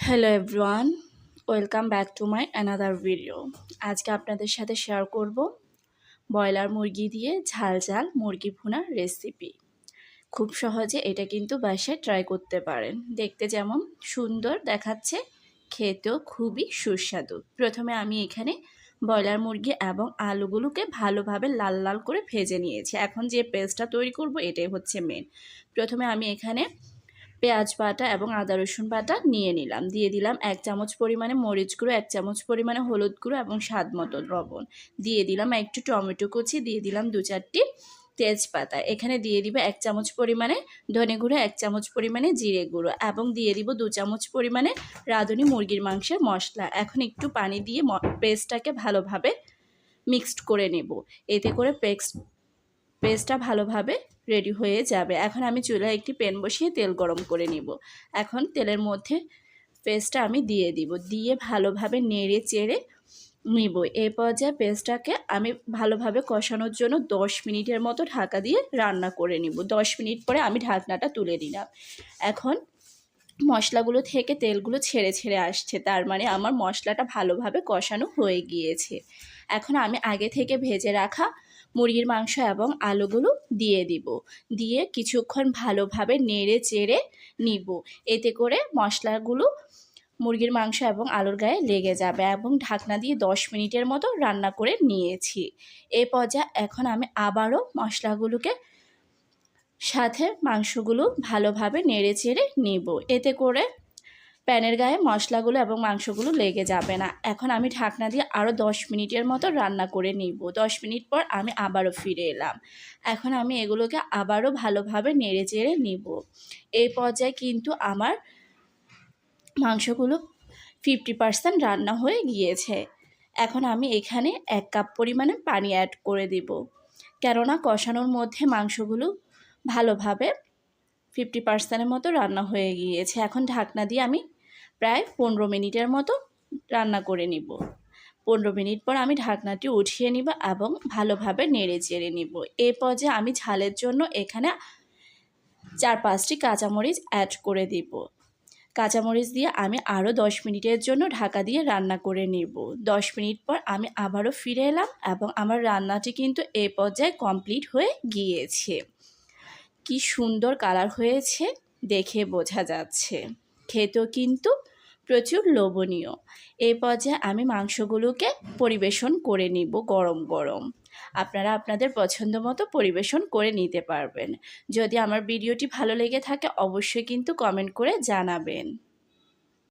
Hello everyone, welcome back to my another video. আজকে আপনাদের সাথে শেয়ার করব ব্রয়লার মুরগি দিয়ে ঝাল ঝাল মুরগি ভুনার রেসিপি। খুব সহজে এটা কিন্তু বাসায় ট্রাই করতে পারেন। দেখতে যেমন সুন্দর দেখাচ্ছে, খেতেও খুবই সুস্বাদু। প্রথমে আমি এখানে ব্রয়লার মুরগি এবং আলুগুলোকে ভালোভাবে লাল লাল করে ভেজে নিয়েছি। এখন যে পেস্টটা তৈরি করব এটাই হচ্ছে মেন। প্রথমে আমি এখানে পেঁয়াজ বাটা এবং আদা রসুন বাটা নিয়ে নিলাম। দিয়ে দিলাম 1 চামচ পরিমাণে মরিচ গুঁড়ো, 1 চামচ পরিমাণে হলুদ গুঁড়ো এবং স্বাদ মতো লবণ। দিয়ে দিলাম একটু টমেটো কুচি, দিয়ে দিলাম 2-4টি তেজপাতা। এখানে দিয়ে দিব 1 চামচ পরিমাণে ধনে গুঁড়ো, 1 চামচ পরিমাণে জিরে গুঁড়ো এবং দিয়ে দিব 2 চামচ পরিমাণে রাঁধুনি মুরগির মাংসের মশলা। এখন একটু পানি দিয়ে পেস্টটাকে ভালোভাবে মিক্সড করে নেব। এতে করে পেস্টটা ভালোভাবে রেডি হয়ে যাবে। এখন আমি চুলায় একটি প্যান বসিয়ে তেল গরম করে নিব। এখন তেলের মধ্যে পেস্টটা আমি দিয়ে দিব, দিয়ে ভালোভাবে নেড়ে চেড়ে নিব। এই পর্যায়ে পেস্টটাকে আমি ভালোভাবে কষানোর জন্য 10 মিনিটের মতো ঢাকা দিয়ে রান্না করে নিব। 10 মিনিট পরে আমি ঢাকনাটা তুলে নিলাম। এখন মশলাগুলো থেকে তেলগুলো ছেড়ে ছেড়ে আসছে, তার মানে আমার মশলাটা ভালোভাবে কষানো হয়ে গিয়েছে। এখন আমি আগে থেকে ভেজে রাখা মুরগির মাংস এবং আলুগুলো দিয়ে দিব, দিয়ে কিছুক্ষণ ভালোভাবে নেড়ে চেড়ে নিব। এতে করে মশলাগুলো মুরগির মাংস এবং আলুর গায়ে লেগে যাবে এবং ঢাকনা দিয়ে 10 মিনিটের মতো রান্না করে নিয়েছি। এই পর্যায়ে এখন আমি আবারও মশলাগুলোকে সাথে মাংসগুলো ভালোভাবে নেড়ে চেড়ে নিব। এতে করে প্যানের গায়ে মশলাগুলো এবং মাংসগুলো লেগে যাবে না। এখন আমি ঢাকনা দিয়ে আরও 10 মিনিটের মতো রান্না করে নিব। 10 মিনিট পর আমি আবারও ফিরে এলাম। এখন আমি এগুলোকে আবারও ভালোভাবে নেড়ে চেড়ে নিব। এই পর্যায়ে কিন্তু আমার মাংসগুলো 50% রান্না হয়ে গিয়েছে। এখন আমি এখানে 1 কাপ পরিমাণে পানি অ্যাড করে দিব, কেননা কষানোর মধ্যে মাংসগুলো ভালোভাবে 50%-এর মতো রান্না হয়ে গিয়েছে। এখন ঢাকনা দিয়ে আমি প্রায় 15 মিনিটের মতো রান্না করে নিব। 15 মিনিট পর আমি ঢাকনাটি উঠিয়ে নিব এবং ভালোভাবে নেড়ে চেড়ে নিব। এই পর্যায়ে আমি ঝালের জন্য এখানে 4-5টি কাঁচামরিচ অ্যাড করে দিব। কাঁচামরিচ দিয়ে আমি আরও 10 মিনিটের জন্য ঢাকা দিয়ে রান্না করে নিব। 10 মিনিট পর আমি আবারও ফিরে এলাম এবং আমার রান্নাটি কিন্তু এই পর্যায়ে কমপ্লিট হয়ে গিয়েছে। কি সুন্দর কালার হয়েছে দেখে বোঝা যাচ্ছে, খেতেও কিন্তু প্রচুর লোভনীয়। এই পর্যায়ে আমি মাংসগুলোকে পরিবেশন করে নিব গরম গরম। আপনারা আপনাদের পছন্দ মতো পরিবেশন করে নিতে পারবেন। যদি আমার ভিডিওটি ভালো লেগে থাকে অবশ্যই কিন্তু কমেন্ট করে জানাবেন।